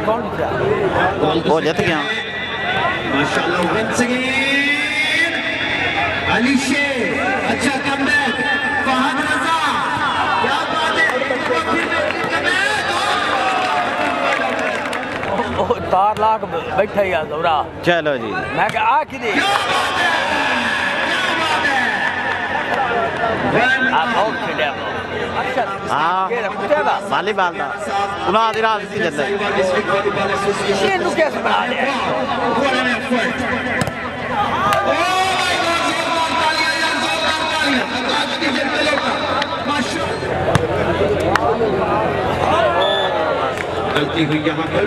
वो जीत गया माशाल्लाह once again अली शेख अच्छा कमबैक फहद रजा क्या बात है तार लाख बैठा ही दौरा चलो जी मैं क्या आ कि हाँ वॉलीबॉल का उन्हें आधी रात की जल्द कैसे बना लिया गलती हुई यहाँ पर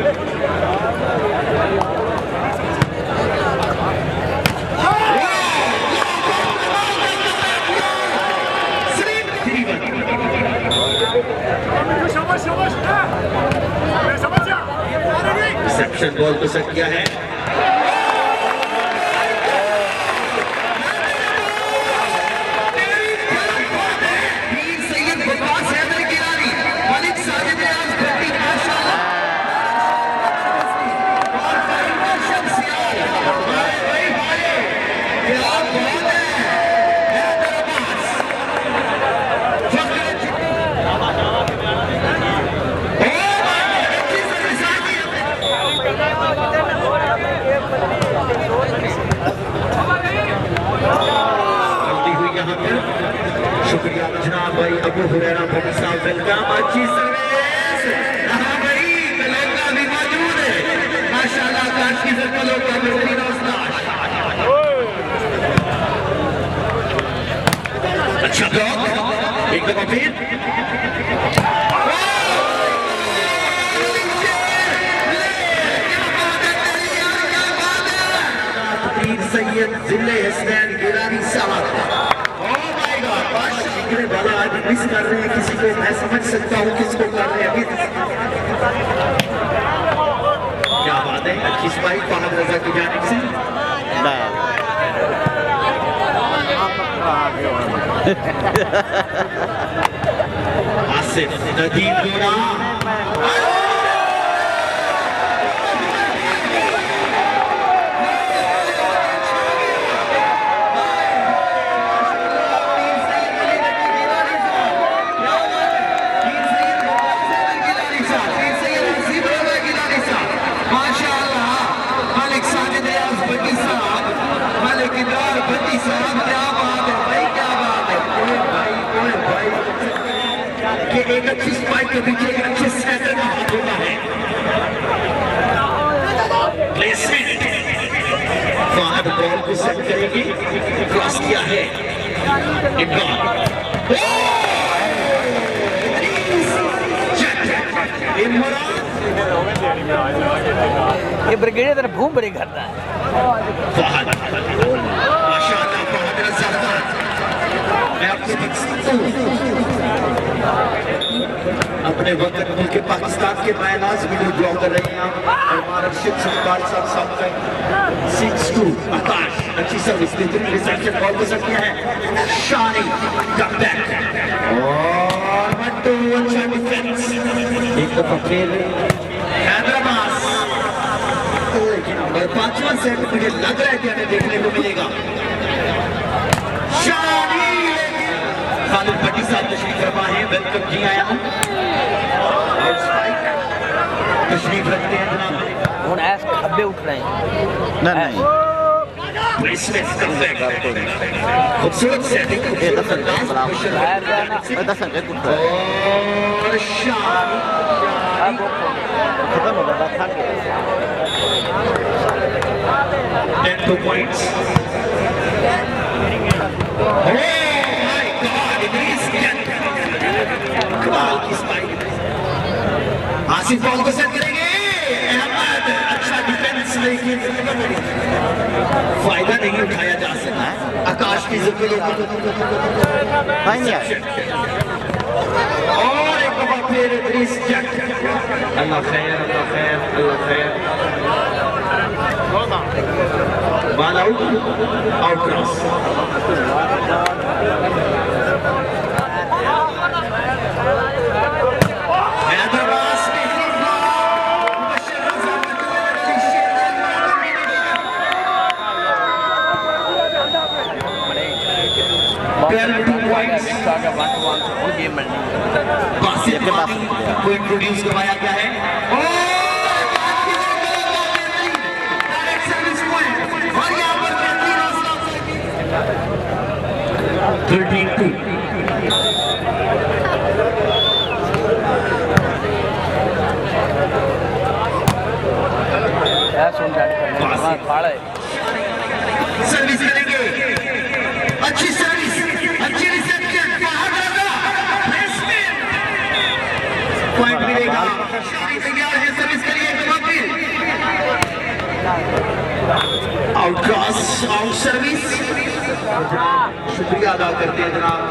रिसेप्शन बॉल को सेट किया है शुक्रिया जनाब भाई अबू हुरैरा भट्टी साहब वेलकम अच्छी सर्विस हाँ भाई लोका भी मौजूद है माशाल्लाह काश की जरूरत लोका बेहतरीन उस्ताद अच्छा ब्लॉक एक दफा फिर सैयद जिले हसनैन गिलानी साहब वाला आज मिस कर रहे हैं किसी को मैं समझ सकता हूँ किसको कर रहे हैं अभी क्या बात है अच्छी स्पाइक फहद रजा की जानिब से आसिफ नदीम गोरा एक अच्छी स्पाइक के पीछे एक अच्छे सेटर का हाथ होता है प्लेसमेंट फहद बॉल को सेट करेगी क्रॉस किया है ये ब्रिगेडियर तेरे भूम बड़ी करता है फहद माशाल्लाह फहद रजा मैं आपको अपने वक्त मुल्क पाकिस्तान के मायनाज वीडियो ब्लॉग कर रहे हैं और हमारा शिव सरकार साहब का 6-2 आकाश अच्छी सर्विस बेहतरीन रिसेप्शन बॉल को सकते हैं शानी कमबैक और मट्टू अच्छा डिफेंस एक दफा फिर हैदराबाद लेकिन और पांचवा सेट मुझे लग रहा है कि हमें देखने को मिलेगा शानी खालिद भट्टी साहब तशरीफ फरमा है वेलकम जी आया हूँ तशरीफ रखते हैं जनाब ਹੁਣ ਐਸ ਖੱਬੇ ਉੱਠ ਰਹੇ नहीं खूबसूरत सेटिंग और शानी खत्म हो गया था 10 points आसिफ बॉल को सेट करेंगे अहमद अच्छा डिफेंस लेकिन फायदा नहीं उठाया जा सका आकाश की जरूरत और एक बार फिर अल्लाह खैर अल्लाह खैर अल्लाह खैर ball out out cross Hyderabad use करवाया गया है। और यहाँ पर 13-2 सर्विस करेंगे, अच्छी सर्विस, अच्छी रिसेप्शन, पॉइंट मिलेगा। तैयार है सर्विस के लिए, आउट क्रॉस, आउट सर्विस। शुक्रिया अदा करते हैं जनाब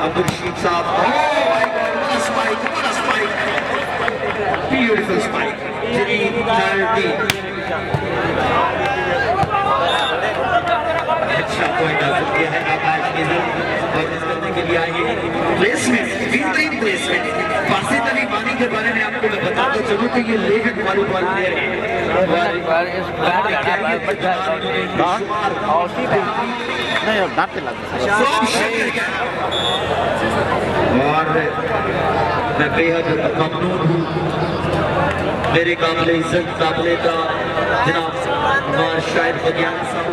अब्दुल रशीद साहब। Spike, beautiful spike. 3-13 अच्छा पॉइंट हासिल किया है आकाश के लिए और इस करने के लिए आएंगे प्लेसमेंट, बेहतरीन प्लेसमेंट। फासिद अली बानी के बारे में आपको मैं बता दूं चलूं कि ये लेजेंड वॉलीबॉल प्लेयर है। नहीं डांटने लगा और मैं बेहद ममनून हूँ मेरे काबिल इज्जत काबिल का जनाब शायद बदियान साहब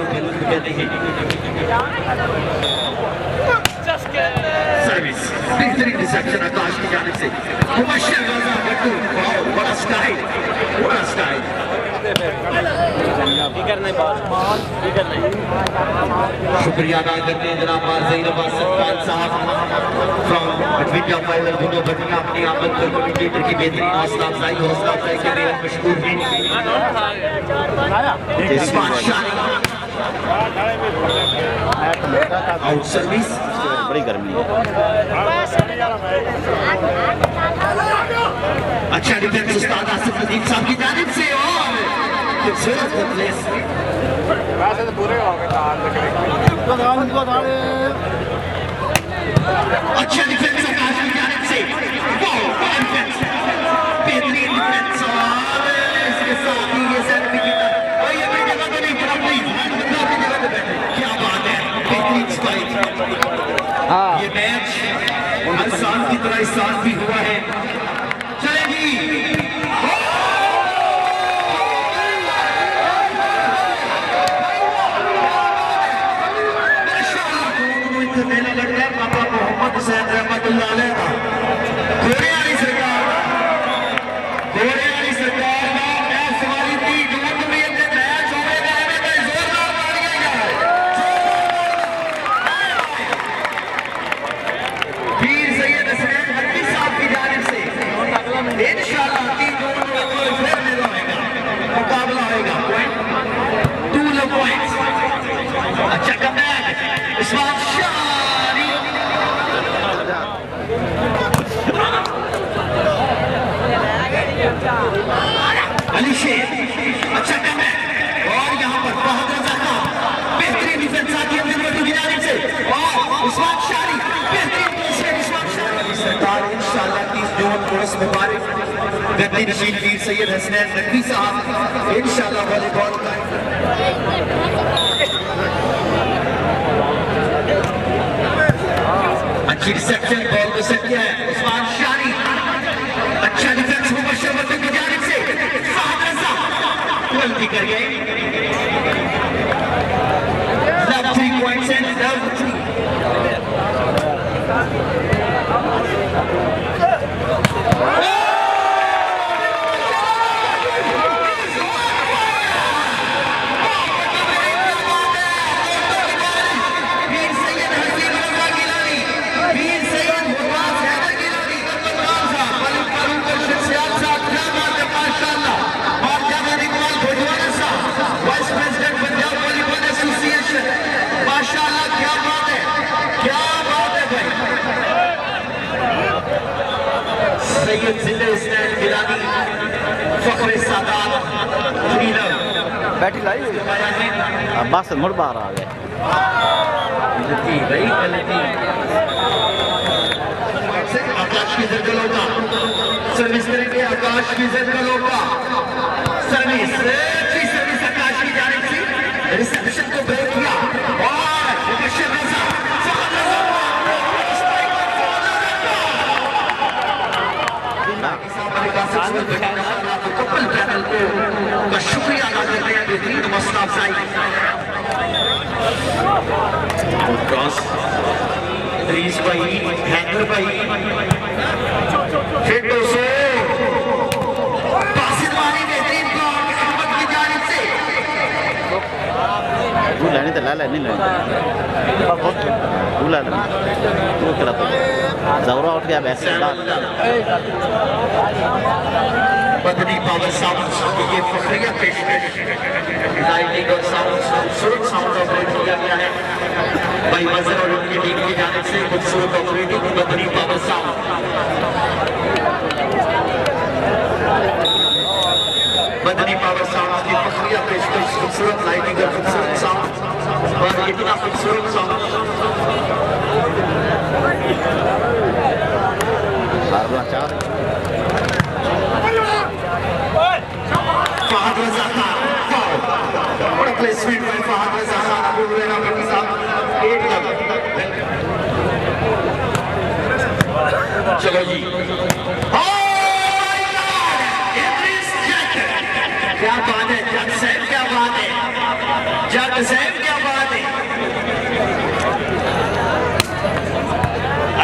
कहते हैं। सर्विस, बेहतरीन रिसेप्शन आकाश की जानिब से। मुबश्शिर रज़ा गट्टू, बड़ा स्टाइल, बड़ा स्टाइल। शुक्रिया अदा करते हैं जनाब ज़ैनब सरकार साहब फ्रॉम बटविटा फाइनल दोनों बटिया अपनी आमद पर कमेंटेटर की बेहतरीन हौसला अफजाई के लिए मशहूर हैं। आउट सर्विस, बड़ी गर्मी है। अच्छा डिफेंस उस्ताद आसिफ नदीम साहब की जानिब से और वैसे तो पूरे हो गए अच्छा डिफेंस आकाश की जानिब से बेहतरीन डिफेंस और इसके साथ ही ये सेट भी किया और ये अपनी जगह पे नहीं पड़ा प्लीज अपनी जगह पे बैठे। क्या बात है, बेहतरीन स्पाइक। ये मैच हर साल की तरह इस साल भी हुआ है। चलेगी मेला लग रहा है पापा मोहम्मद हुसैन रहमतुल्लाह अलैह का घोड़े वाली सरकार का मैच सवारी थी जून में ये मैच होगा हमें भाई जोरदार तालियां वीर सैयद हसनैन नकवी साहब की जानिब से इंशाअल्लाह 3 जून को फिर मेला होगा, मुकाबला होगा। Point 2 points. अच्छा कमबैक इस बार अली शेख अच्छा कम है और यहाँ पर बहुत रज़ा बेहतरीन डिफेंस आती है की जानिब से और उस्मान शारी बेहतरीन सरकार इंशाअल्लाह 30 जून को इस मुबारक गद्दी नशीन वीर सैयद हसनैन नकवी साहब इंशाअल्लाह वॉलीबॉल का अच्छी रिसेप्शन बॉल को सेट किया है उस्मान शारी। अच्छा डिफेंस मुबश्शिर की जानिब से गलती कर गए। 3 पॉइंट्स एंड 3 बैठी लाई बस मुड़ बाहर आ गए। आकाश की जरगलों का सर्विस करेंगे, आकाश की जरगलों का सर्विस आकाश की जानिब से रिसेप्शन को ब्रेक किया और मुबश्शिर रज़ा मुकम्मल पैनल को का शुक्रिया अदा करते हैं बेहतरीन हौसला अफजाई क्रॉस रीस भाई हैदर भाई फिर 200 बासितवानी बेहतरीन ब्लॉक अहमद की जानिब से तू लेने तो ला लेनी तू ला ले तू तेरा तो ज़ौरा उठ गया वैसे बदनी पावर साउंड ये फखरिया पेशकश लाइटिंग और साउंड खूबसूरत साउंड ऑपरेट किया गया है भाई मजर और उनकी टीम की जानिब से खूबसूरत operating Badni power sound Badni power sound की फखरिया पेशकश खूबसूरत लाइटिंग और खूबसूरत साउंड और इतना खूबसूरत साउंड फहद रज़ा खान बड़ा प्लेसमेंट है फहद रज़ा खान अबू हुरैरा भट्टी साहब 8 लग चलो जी क्या बात है जग साहब क्या बात है जग साहब क्या बात है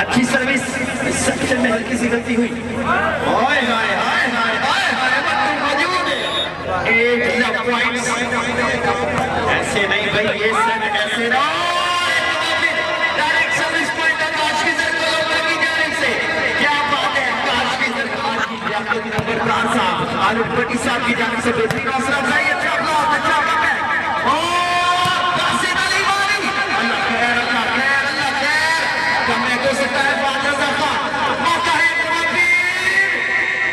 अच्छी सर्विस सेक्शन में हल्की सी गलती हुई हाय हाय हाय हाय हाय हाय मौजूद है 8 लव पॉइंट्स ऐसे नहीं भाई ये सब ऐसे ना डायरेक्ट सर्विस पॉइंट आकाश की सरकार की जानिब से क्या बात है आकाश की सरकार की लियाकत नंबरदार साहब आलू भट्टी साहब की जानिब से बेहतरीन हौसला अफजाई अच्छा ब्लॉक अच्छा ब्लॉक है और बासित अली वाली अल्लाह खैर अल्लाह खैर अल्लाह खैर कमरे को सकता है फादर ज़फा मौका है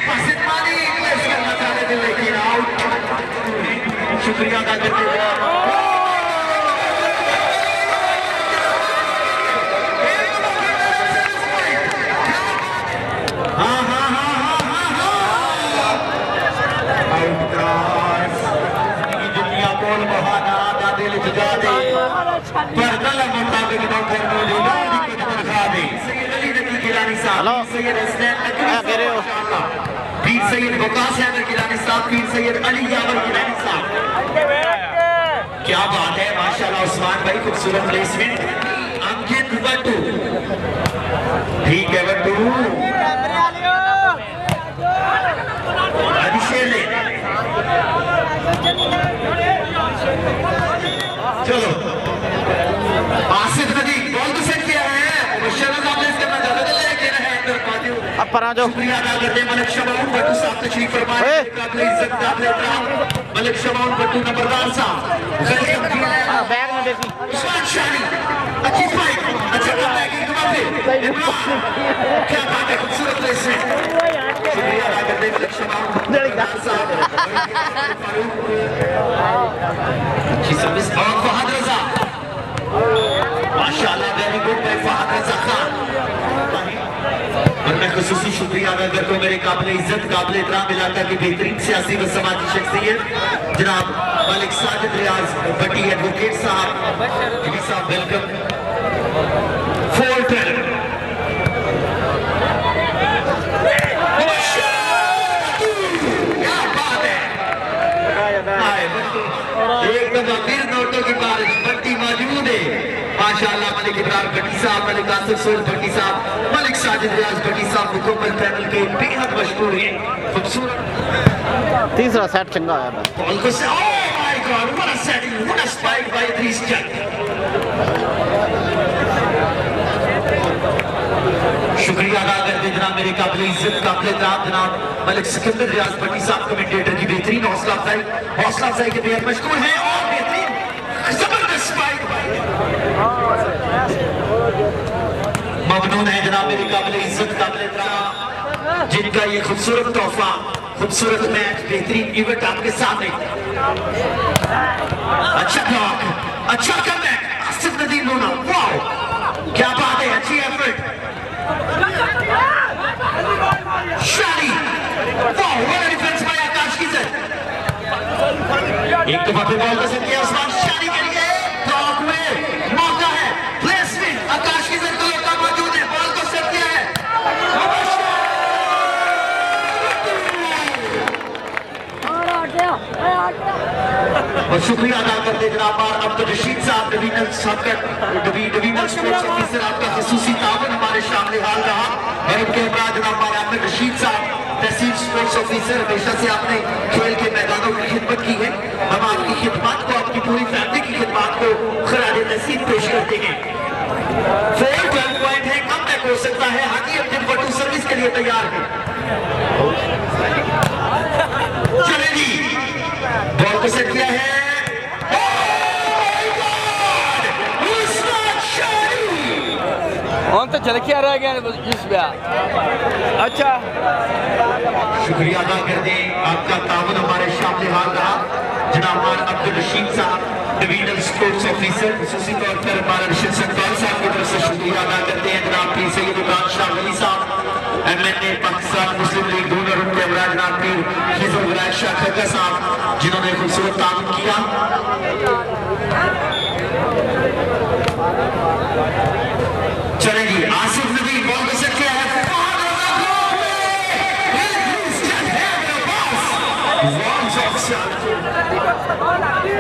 बासित वाली प्लेस करना चाहते थे लेकिन आउट शुक्रिया अदा करते हैं हेलो क्या कह रहे हो पीर सैयद वकास हैदर गिलानी साहब पीर सैयद अली यावर गिलानी साहब क्या बात है माशाल्लाह उस्मान भाई खूबसूरत प्लेसमेंट अंकित बट्टू ठीक है बट्टू अभिषेक चलो आसिफ नदी बॉल तो सेट किया है मुशर्रफ साहब ने इसके अंदर ज्यादा लेके रहे हैं अंदर पाती अब पर आ जाओ शुक्रिया अदा करते हैं मलिक शबाउन भट्टू साहब तशरीफ फरमाए काबिल इज्जत काबिल एहतराम मलिक शबाउन भट्टू नंबरदार साहब वेलकम किया है बैग में देखी उस्मान शानी अच्छी फाइट अच्छा करता है कि क्या बात है खूबसूरत प्लेसमेंट शुक्रिया अदा करते हैं मलिक शबाउन नंबरदार साहब अच्छी सर्विस और फहद रज़ा माशाल्लाह वेरी गुड भाई फहद रज़ा खान और मैं खुसूसी शुक्रिया अदा करता हूँ मेरे काबिल इज्जत काबिल एहतराम इलाका की बेहतरीन सियासी व समाजी शख्सियत जनाब मलिक साजिद रियाज भट्टी एडवोकेट साहब जी साहब वेलकम 4-12 क्या बात है एक दफा फिर नोटों की बारिश भट्टी मौजूद है माशाल्लाह मलिक इब्राहिम भट्टी साहब मलिक आसिफ सोल भट्टी साहब मलिक साजिद रियाज भट्टी साहब मुकम्मल पैनल के बेहद मशहूर हैं खूबसूरत तीसरा सेट चंगा आया बॉल को से oh my God what a setting what a spike by Idrees Jat शुक्रिया अदा करते जनाब मेरे काबिल इज्जत काबिल एहतराम जनाब मलिक सिकंदर रियाज भट्टी साहब कमेंटेटर की बेहतरीन हौसला अफजाई के बेहद मशहूर हैं और बेहतरीन जबरदस्त स्पाइक ममनून है जनाब मेरे काबिल इज्जत काबिल एहतराम जिनका ये खूबसूरत तोहफा खूबसूरत मैच बेहतरीन इवेंट आपके सामने अच्छा ब्लॉक अच्छा कमबैक आसिफ नदीम लोना वाओ क्या बात है अच्छी effort Shani wow what a defence by Akash की जर एक दफा पे बॉल का सेट किया उस्मान शानी के लिए ब्लॉक में मौका है प्लेसमेंट आकाश की जर का मौजूद है बॉल को सेट किया है और शुक्रिया अदा करते जनाब अब्दुल रशीद साहब डिवीजनल स्पोर्ट्स ऑफिसर, आपका खसूसी तावन हमारे सामने हाल रहा। और इनके बाद जनाब अब्दुल रशीद साहब तहसील स्पोर्ट्स ऑफिसर, हमेशा से आपने खेल के मैदानों की खिदमत की है। हम आपकी खिदमत को, आपकी पूरी फैमिली की खिदमत को खराज तहसील पेश करते हैं। 4-12 पॉइंट है, कम बैक हो सकता है। हाजी अपने फटू सर्विस के लिए तैयार है। चले जी, बॉल को सेट किया है। और तो चल के आ रहा है इस ब्याह। अच्छा, शुक्रिया अदा करते हैं, आपका ताउन हमारे सामने हाल रहा। जनाब अब्दुल रशीद साहब डिवीजनल स्पोर्ट्स ऑफिसर, खासूसी तौर पर हमारे रशीद सरकार साहब की तरफ से शुक्रिया अदा करते हैं। जनाब पीर सैयद शाह वली साहब MNA पाकिस्तान मुस्लिम लीग डोनर उनके अमराज जनाब पीर खिजर शाह खग्गा साहब, जिन्होंने खूबसूरत ताउन किया। चलेगी आसिफ नबी बॉल को सेट किया है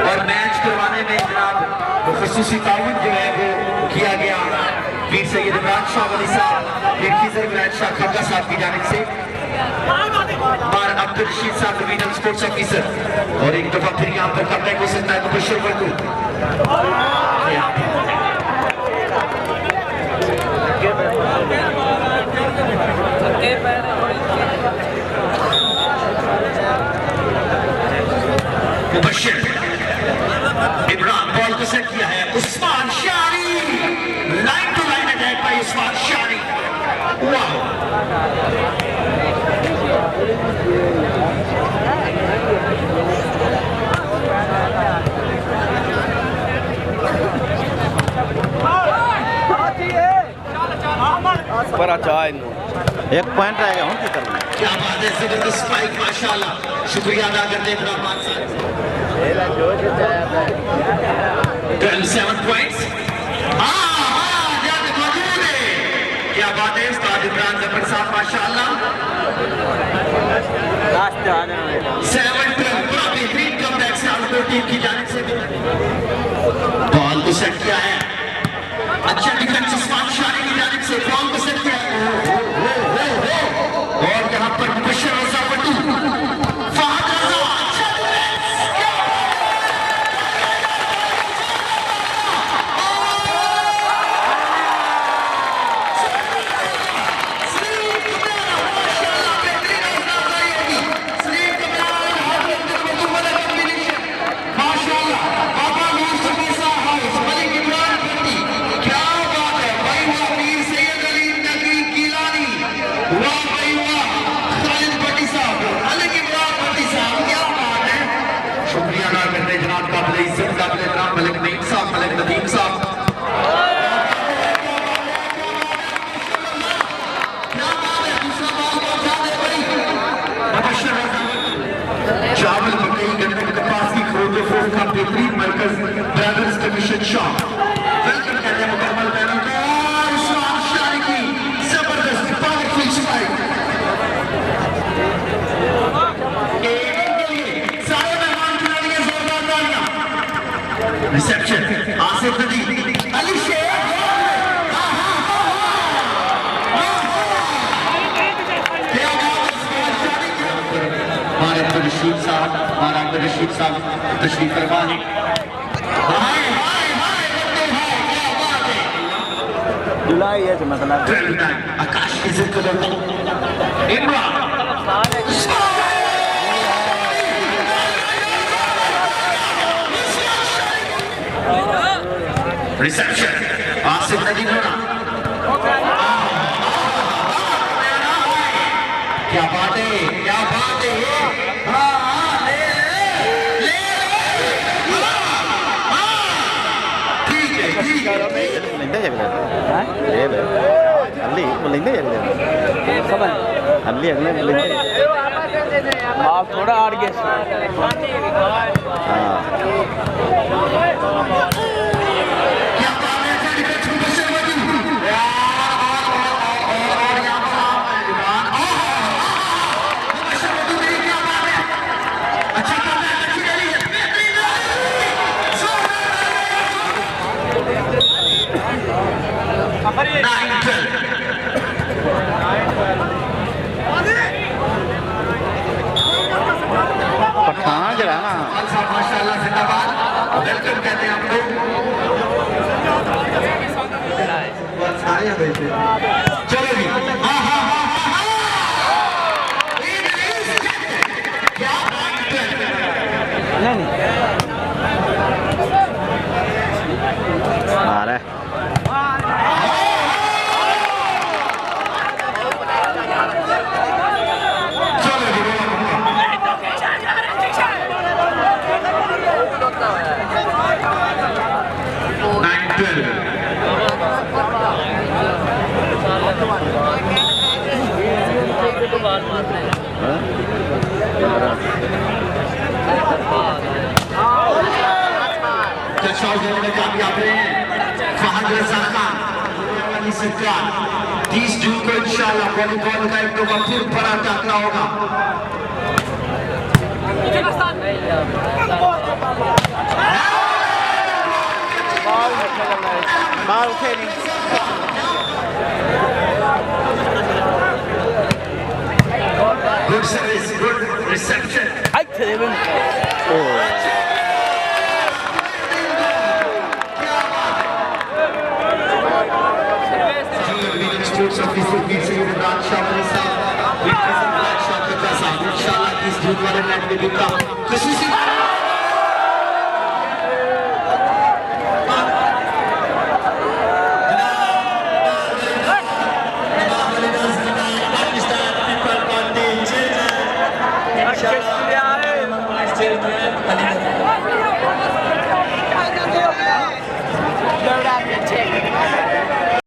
और मैच करवाने में जनाब खसूसी ताउन जो है वो किया गया पीर सैयद शाह वली साहब, पीर खिजर शाह खग्गा साहब की जानिब से। हमारे अब्दुल रशीद साहब डिवीजनल स्पोर्ट्स ऑफिसर, और एक दफा फिर यहाँ पर कब हो सकता है मुबशर वर्गू। मुबशर इमरान बॉल को सेट किया है। Usman Shari, line to line attack by Usman Shari. वाह, पर अच्छा है। 1 पॉइंट रहेगा हम की करना। क्या बात है, जबरदस्त स्पाइक माशाल्लाह। शुक्रिया अदा करते हैं इमरान साहब। 7 पॉइंट्स। क्या बात है उस्ताद इमरान जफर साहब माशाल्लाह। 7-12 बड़ा बेहतरीन कमबैक से आउटडोर टीम की जानिब से। बॉल को सेट किया है, अच्छा डिफेंस उस्मान शारी की जानिब से। बॉल को सेट किया है और यहाँ पर मुबशर रजा पट्टू फहद रजा, चावल मकई गन्ने कपास की खरीद फरोख्त का बेहतरीन मरकज ब्रदर्स कमीशन शॉप। वेलकम करते हैं मुकम्मल बैनर को और उस्मान शारी की जबरदस्त पावरफुल स्ट्राइक। सारे मेहमान खिलाड़ियों जोरदार तालियां। रिसेप्शन आसिफ नदी अली शेख, अब्दुल रशीद साहब तशरीफ फरमा है। जुलाई है मतलब आकाश की जिक्र इमरान रिसेप्शन आसिफ नदी होना। क्या बात है, क्या बात है। आप थोड़ा आड़ गए। है ना। माशाल्लाह जिंदाबाद, वेलकम कहते हैं आपको। चलो जी, हाँ हाँ हाँ हाँ, नहीं आ रहा है। कामयाब रहे हैं 30 जून को इंशाल्लाह वॉलीबॉल का एक फिर बड़ा टकरा होगा। बाल उठे नहीं। Good service, good reception. Sports officer पीछे इमरान शाह साहब, इंशाल्लाह 30 जून वाले मैच में भी खुशी